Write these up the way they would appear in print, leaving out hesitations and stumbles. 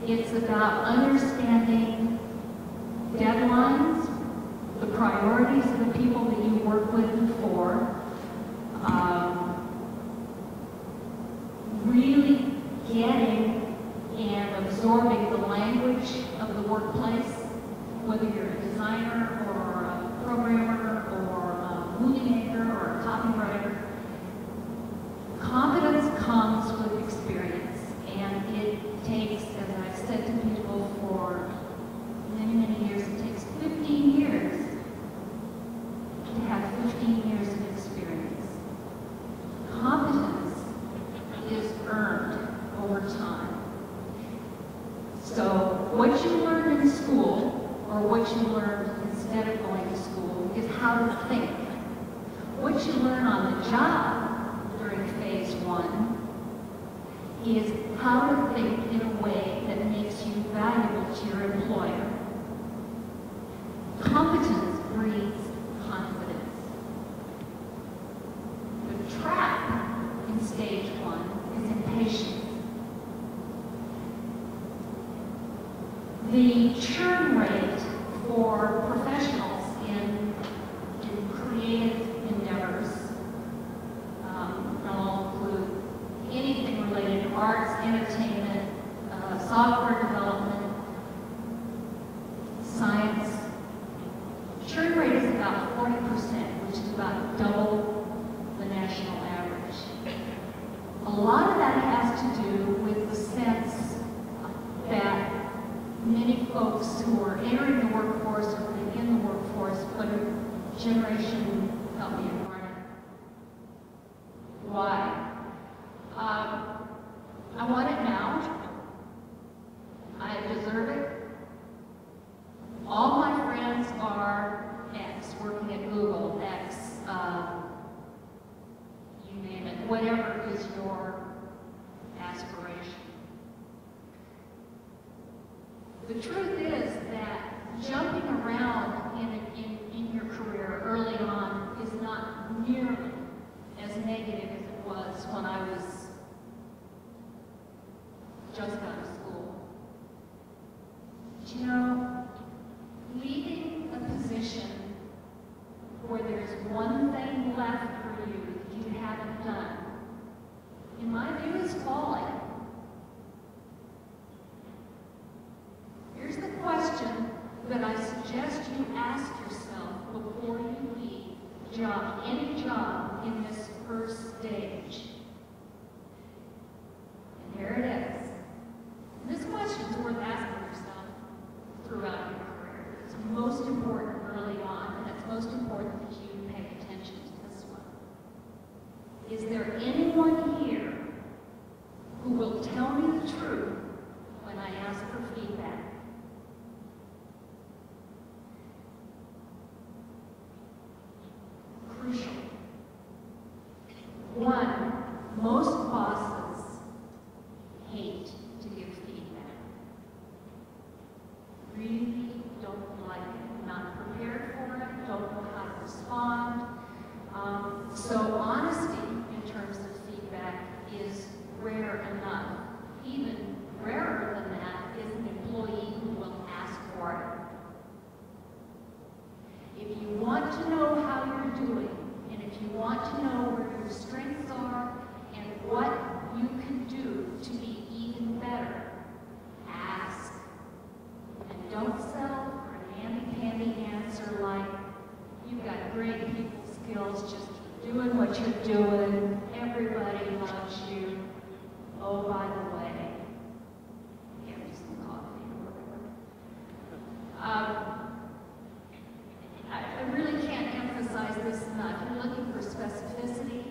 It's about understanding deadlines, the priorities of the people that you work with and for, really getting and absorbing the language of the workplace, whether you're a designer or a programmer or a movie maker or a copywriter. Competence comes with experience, and it takes, as I've said to people for So what you learned in school, or what you learned instead of going to school, is how to think. What you learn on the job during phase 1 is how to think in a way that makes you valuable to your employer. Competence breeds confidence. The trap in stage 1 is impatience. The churn rate for professionals in creative endeavors, I'll include anything related to arts, entertainment, software development, science. Churn rate is about 40%, which is about double the national average. A lot of that has to do with the sense that many folks who are entering the workforce or in the workforce, but a generation, help me, Martin. Why? I want it now. I deserve it. All my friends are X, working at Google, X, you name it, whatever is your aspiration. The truth is that jumping around in your career early on is not nearly as negative as it was when I was just out of school. But you know, leaving a position where there's one thing left for you that you haven't done, in my view, is folly. Here's the question that I suggest you ask yourself before you leave any job in this first stage. And here it is. And this question is worth asking yourself throughout your career. It's most important early on, and it's most important that you pay attention to this one. Is there anyone here who will tell me the truth when I ask for feedback? Crucial. One, most bosses hate to give feedback. Really don't like it, not prepared for it, don't know how to respond. So honesty in terms of feedback is rare enough. Even rarer than that is an employee who will ask for it. If you want to know how you're doing, and if you want to know where your strengths are and what you can do to be even better, ask. And don't settle for a handy-pandy answer like, you've got great people skills, just keep doing what you're doing, everybody loves you. Oh, by the way, give me some coffee or whatever. I really can't emphasize this enough. You're looking for specificity,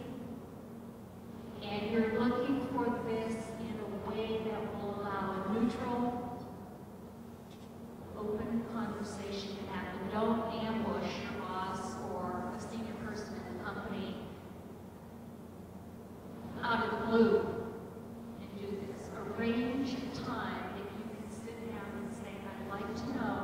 and you're looking for this in a way that will allow a neutral, open conversation to happen. Don't ambush your boss or a senior person in the company out of the blue and do this. Arrange a time that you can sit down and say, I'd like to know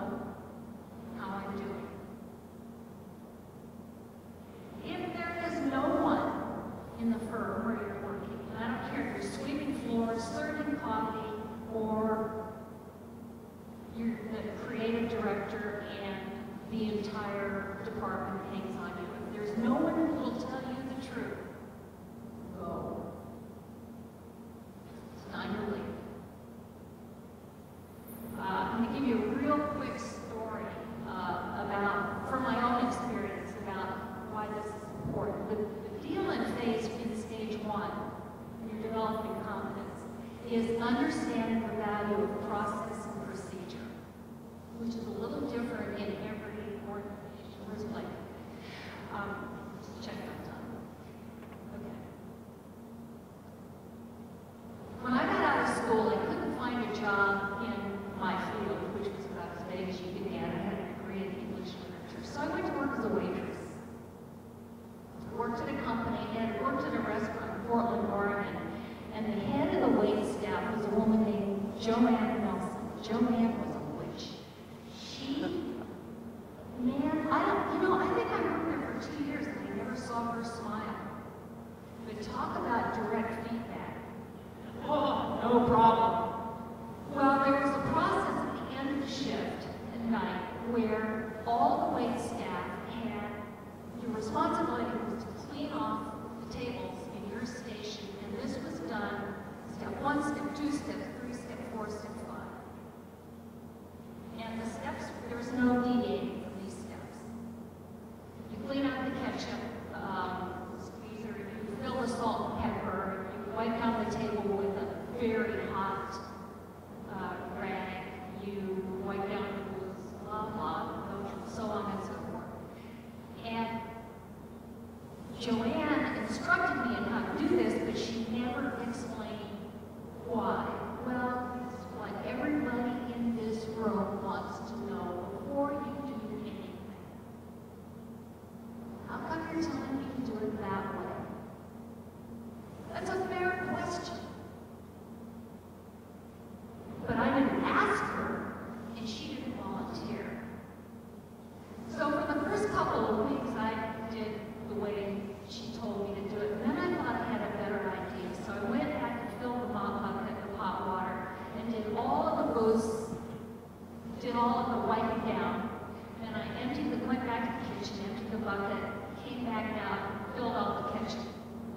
bucket, came back out, filled all the ketchup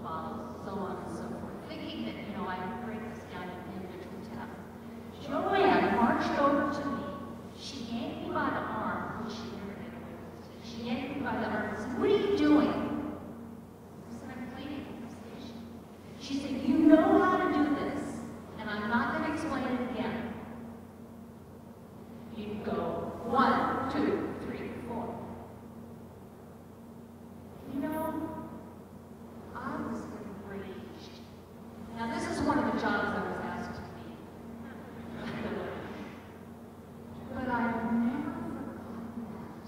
bottles, so on and so forth, thinking that, I'd break this down into individual tasks. Joanne marched over to me. She yanked me by the arm, which she never did away with. She yanked me by the arm and said, "What are you doing?" I said, "I'm cleaning the station." She said, "You know how to do this, and I'm not going to explain it again. You go 1, 2, 3, 4. I was enraged. Now, this is one of the jobs I was asked to be. But I've never forgotten that.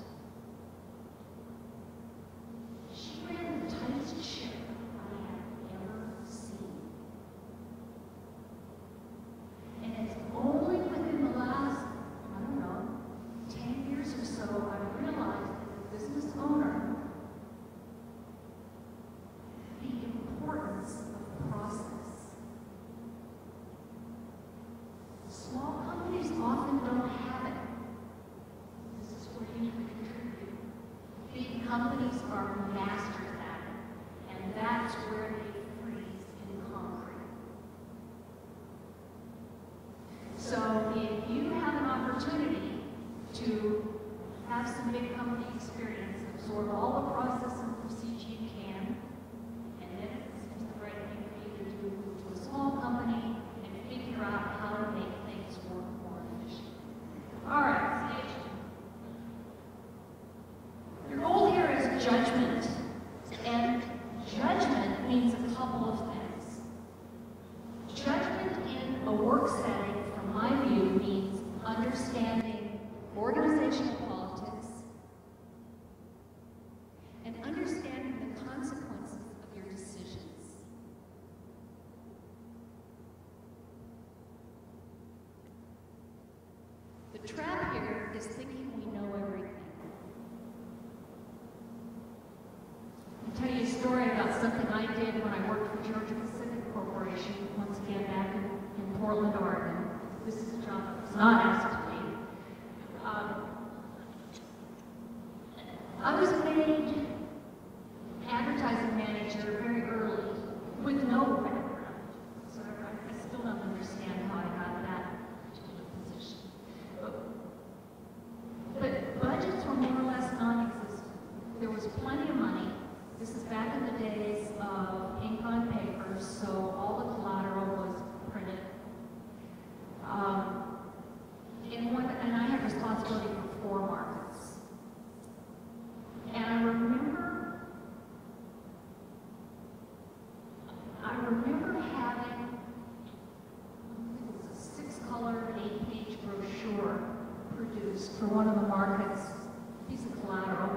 She ran the tightest ship I have ever seen. And it's only within the last, 10 years or so, I realized as a business owner the importance of process. Small companies often don't have it. This is where you can contribute. Big companies are masters at it, and that's where they freeze in concrete. So if you have an opportunity to have some big company experience, absorb all the process and procedure you can, and then it seems the right thing for you to do, move to a small company and figure out how to make things work more efficiently. All right, stage 2. Your goal here is judgment, and judgment means a couple of things. Judgment in a work setting, from my view, means understanding organizational politics and understanding the consequences of your decisions. The trap here is thinking we know everything. I'll tell you a story about something I did when I worked for Georgia Pacific Corporation, once again back in Portland, Oregon. This is a job that was not asked to me. I was made advertising manager very early with no background, so I still don't understand how I got that particular position. But budgets were more or less non-existent. There was plenty of money. This is back in the days of ink on paper, so all the collateral was printed. And I had responsibility for 4 markets. And I remember having, it was a 6-color, 8-page brochure produced for one of the markets, piece of collateral.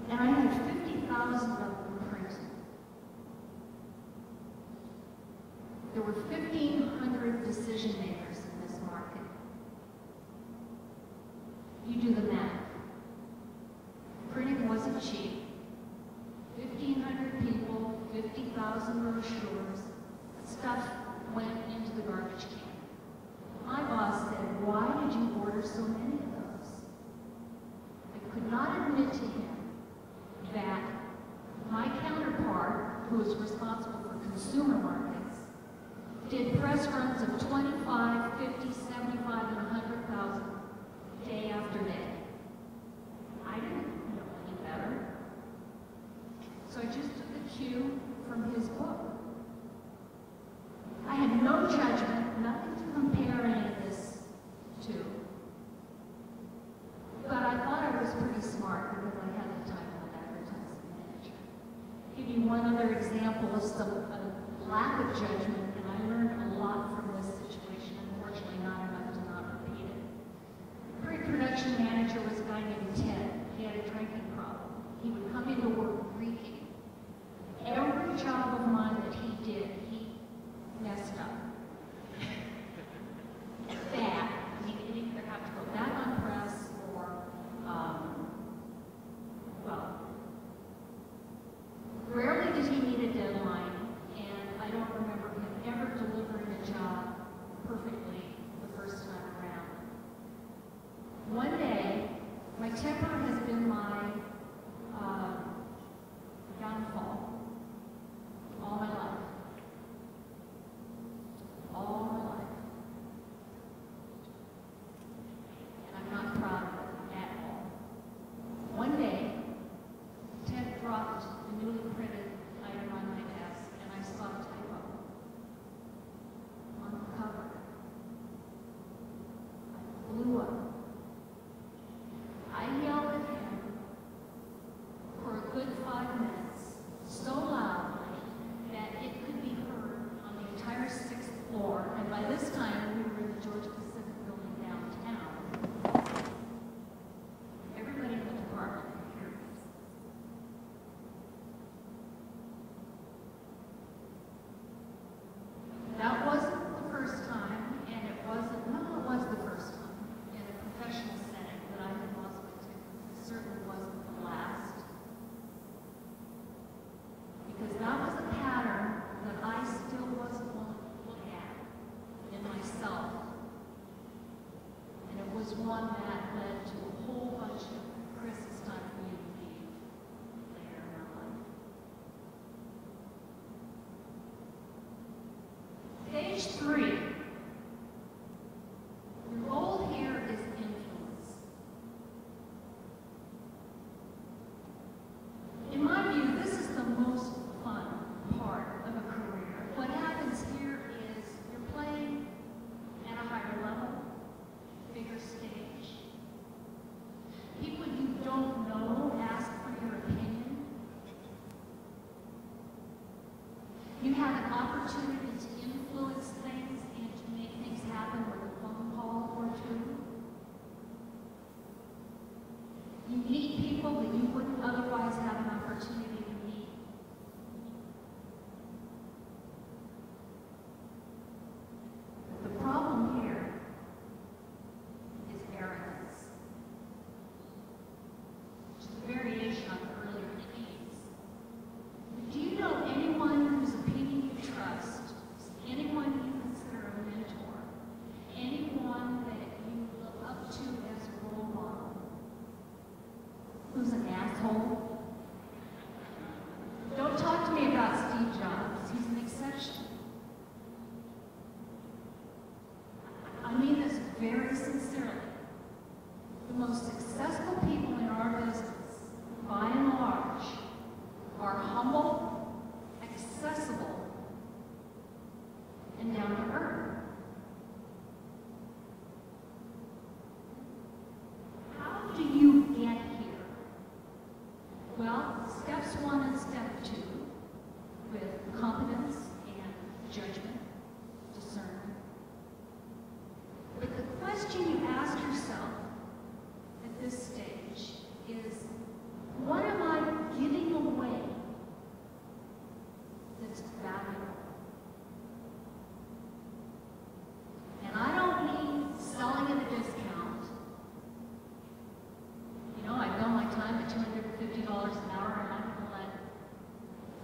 And I had 50,000 of them printed. There were 1,500 decision makers in this market. You do the math. Printing wasn't cheap. 1,500 people, 50,000 brochures. Stuff went into the garbage can. My boss said, "Why did you order so many of those?" I could not admit to him that my counterpart, who was responsible for consumer markets, did press runs of 25, 50, 75, and 100,000 day after day. I didn't know any better. So I just took the cue from his book. I had no judgment, nothing to compare any of this to. But I thought I was pretty smart because I had the title of advertising manager. I'll give you one other example of some lack of judgment, and I learned a lot from this situation. Unfortunately, not enough to not repeat it. The pre-production manager was a guy named Ted. He had a drinking problem. He would come into work reeking. Every job of mine that he did, he messed up. Bad. He'd either have to go back on press or, rarely did he meet a deadline, and I don't remember him ever delivering a job perfectly the first time around. One day, my temper has been my Stage 3. Your goal here is influence. In my view, this is the most fun part of a career. What happens here is you're playing at a higher level, bigger stage. People you don't know ask for your opinion. You have an opportunity to influence things and to make things happen with a phone call or two. You meet people that you wouldn't otherwise have an opportunity to meet. The problem here is arrogance, which is a variation on the earlier themes. Do you know anyone whose opinion you trust, anyone you consider a mentor, anyone that you look up to as a role model, who's an asshole? Don't talk to me about Steve Jobs. He's an exception. I mean this very sincerely. The most successful people in our business, by and large, are humble, accessible, and down to earth. How do you get here? Well, steps 1 and step 2, with competence and judgment, discernment. But the question you ask yourself at this stage is, what am I giving away that's valuable? And I don't mean selling at a discount. You know, I bill my time at $250 an hour, and I'm going to let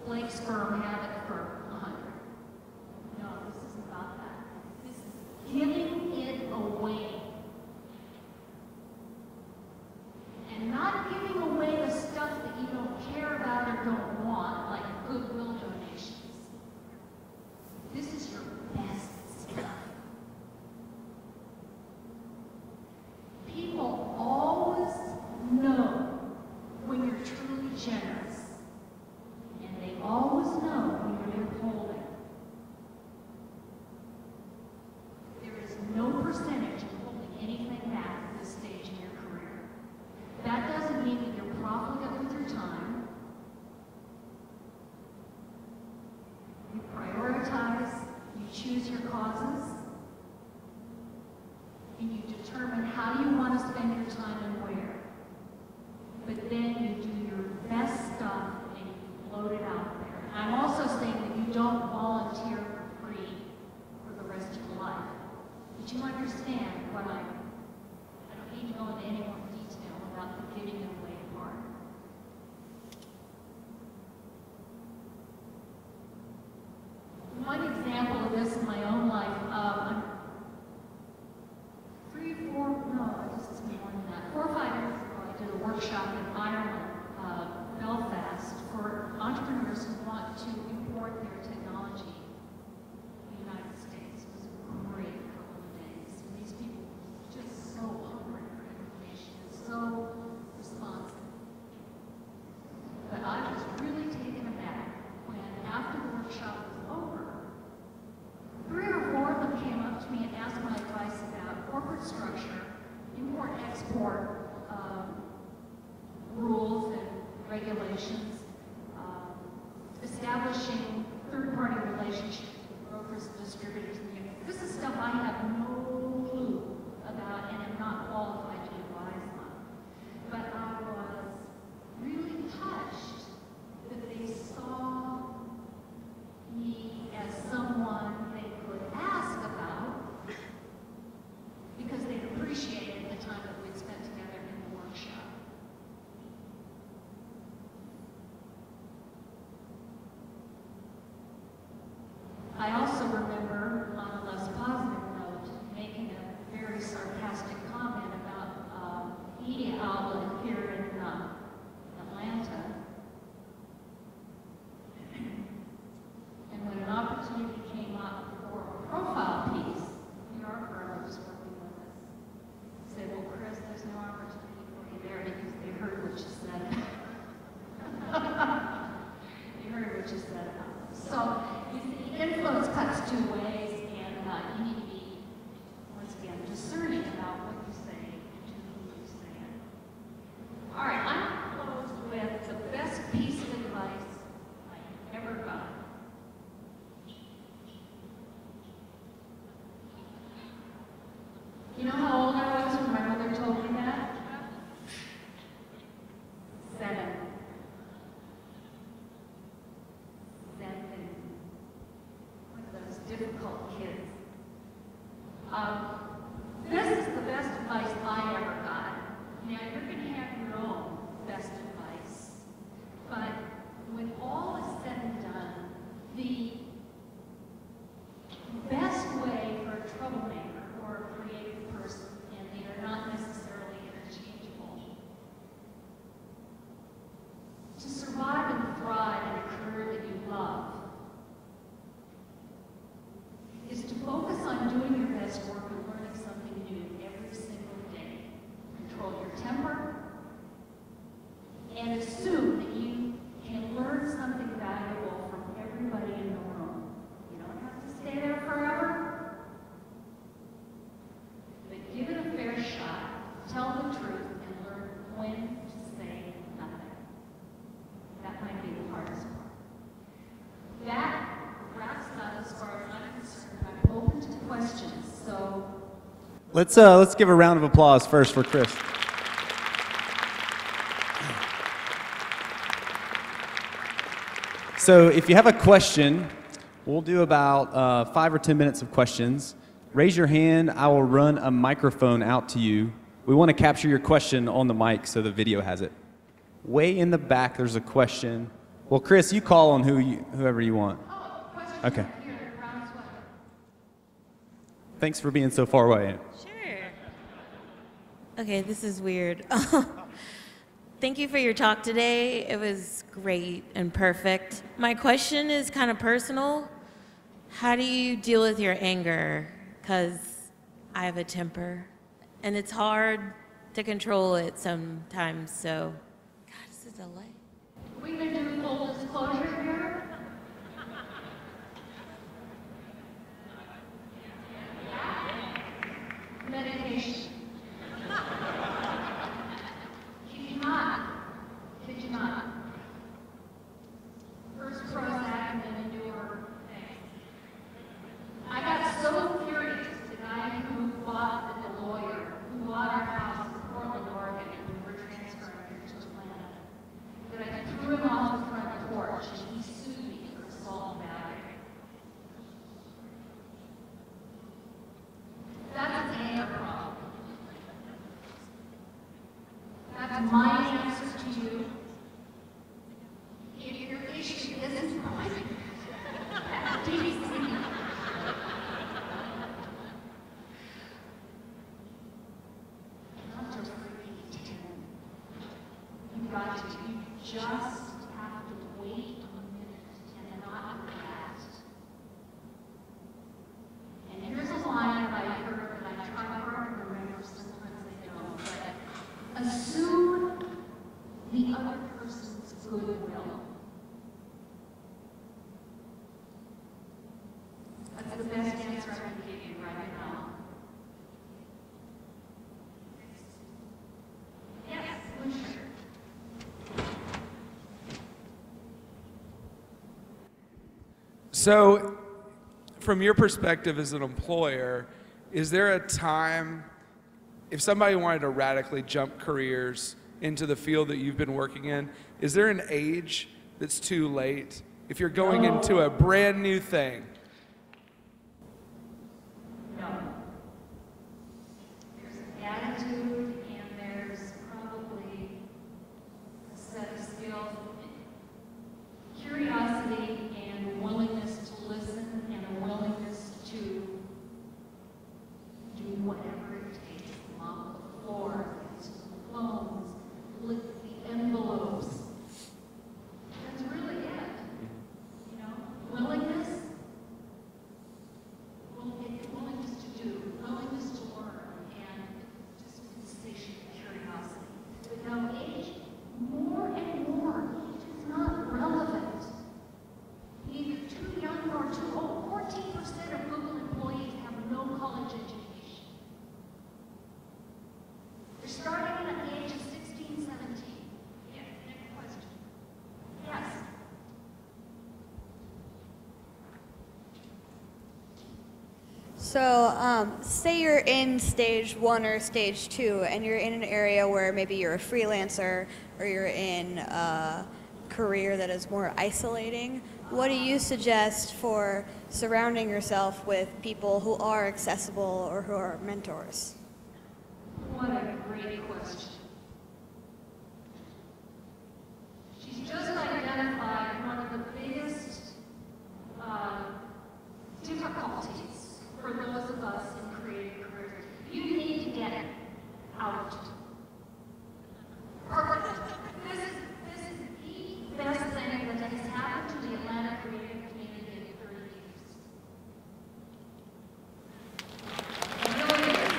Blake's firm have it for $100. No, this isn't about that. This is giving it away. And not giving away the stuff that you don't care about or don't want, like goodwill donations. This is your best stuff. People always know when you're truly generous, and they always know when you're withholding. There is no percentage of holding anything back at this stage in your career. That doesn't mean that you're profligate with your time. You prioritize, you choose your causes, and you determine how you want to spend your time and where. But then you do your best stuff and you float it out there. And I'm also saying that you don't volunteer for free for the rest of your life. But you understand what I don't need to go into any more detail about the giving it away part. One example of this in my own life, four or five years ago, I did a workshop in Ireland, Belfast, for entrepreneurs who want to import their technology in the United States. It was a great couple of days. And these people were just so hungry for information and so responsive. But I was really taken aback when, after the workshop was over, 3 or 4 of them came up to me and asked my advice about corporate structure, import-export rules and regulations, establishing third-party relationships with brokers and distributors. This is stuff I have no clue about and am not qualified to advise on. But I was really touched that they saw me as someone they could ask about because they appreciated the time that we'd spent together in the workshop. I also remember, on a less positive note, making a very sarcastic comment about a media outlet here in Atlanta. And when an opportunity came up for a profile This is the best advice I ever got. Now, you're going to have your own best advice. But when all is said and done, the best way for a troublemaker or a creative person, and they are not necessarily interchangeable, to survive and thrive in a career that you love, is to focus on doing your best work and learning something new every single day. Control your temper, and assume that you can learn something valuable from everybody in the room. You don't have to stay there forever, but give it a fair shot. Tell the truth and learn when to say nothing. That might be the hardest part. That wraps up as far as I'm concerned. I'm open to questions, so let's give a round of applause first for Chris. So if you have a question, we'll do about 5 or 10 minutes of questions. Raise your hand. I will run a microphone out to you. We want to capture your question on the mic so the video has it. Way in the back, there's a question. Well, Chris, you call on whoever you want. Okay. Thanks for being so far away. Sure. Okay, this is weird. Thank you for your talk today. It was great and perfect. My question is kind of personal. How do you deal with your anger? Because I have a temper, and it's hard to control it sometimes, so. God, it's a delay. we going to do full disclosure here? Meditation. Kid you not. First Prozac and then endure thing. I got so furious, the guy who bought the lawyer, who bought our house in Portland, Oregon, and we were transferring here to Atlanta, that I threw him off the front porch and he sued me for assault and battery. That's an anger problem. That's my answer to you. If your issue isn't quite DC, not just 10. You just have to wait a minute and not react. And here's a line that I heard, and I try hard to remember, sometimes I don't, but assume the other person's goodwill. That's the best answer I can give you right now. Yes, sure. So, from your perspective as an employer, is there a time, if somebody wanted to radically jump careers into the field that you've been working in, is there an age that's too late? If you're going into a brand new thing? No. There's an attitude and there's probably a set of skills, curiosity and willingness to listen and a willingness to do whatever it takes. Mop the floor, answer the phones, lick the envelopes. That's really it. You know, willingness to do, willingness to learn, and just insatiable curiosity. But now age, more and more, age is not relevant. Either too young or too old. 14% of Google employees have no college education. They're starting at the age of 16, 17. Yeah, next question. Yes. So, say you're in stage 1 or stage 2, and you're in an area where maybe you're a freelancer or you're in a career that is more isolating. What do you suggest for surrounding yourself with people who are accessible or who are mentors? What a great question. She's just identified one of the biggest difficulties for those of us in creative careers. You need to get out. Perfect. This is the best thing that has happened to the Atlanta creative community in 30 years. It really is.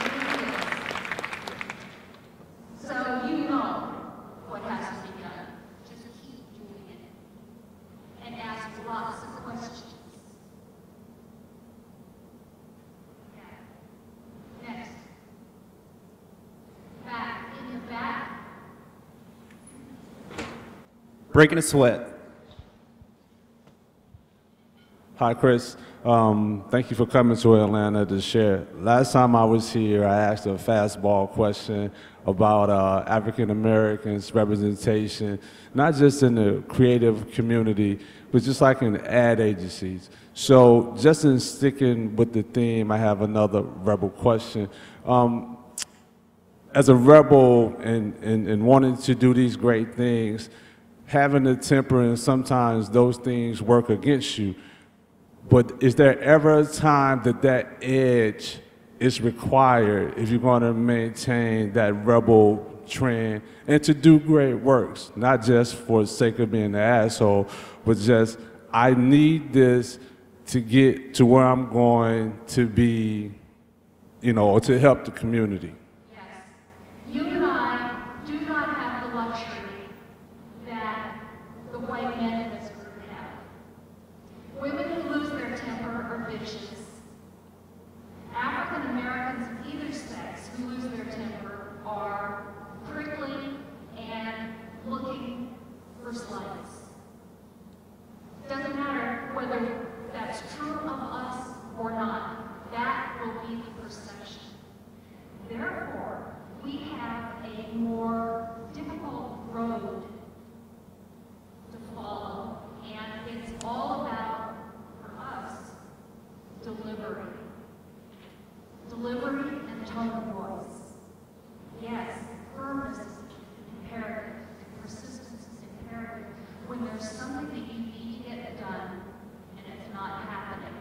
It really is. So you know what has to be done. Just keep doing it. And ask lots of questions. Okay. Next. Back in the back. Breaking a sweat. Hi, Chris. Thank you for coming to Atlanta to share. Last time I was here, I asked a fastball question about African Americans representation, not just in the creative community, but just like in ad agencies. So just in sticking with the theme, I have another rebel question. As a rebel and wanting to do these great things, having the temper and sometimes those things work against you. But is there ever a time that that edge is required if you're going to maintain that rebel trend and to do great works, not just for the sake of being an asshole, but just, I need this to get to where I'm going to be, you know, or to help the community? Yes. You and I do not have the luxury that the white men in this group have. Women who lose their temper are bitches. African Americans of either sex who lose their temper are prickly and looking for slights. Doesn't matter whether that's true of us or not. That will be the perception. Therefore, we have a more difficult road to follow, and it's all about, for us, delivery. Delivery and tone of voice. Yes, firmness is imperative, persistence is imperative. When there's something that you need to get done and it's not happening.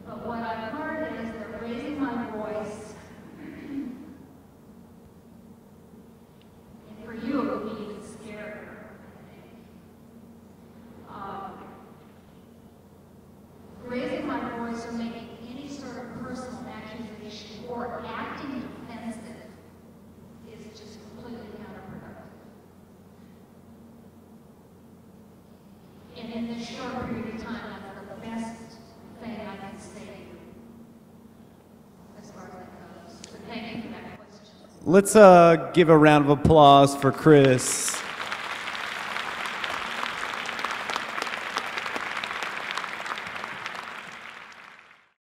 But what I've learned is that raising my voice, and for you it would be even scarier, I think. Raising my voice or making any sort of personal accusation or acting defensive is just completely counterproductive. And in this short period of time, that's the best thing I can say to you as far as that goes. So thank you for that question. Let's give a round of applause for Chris.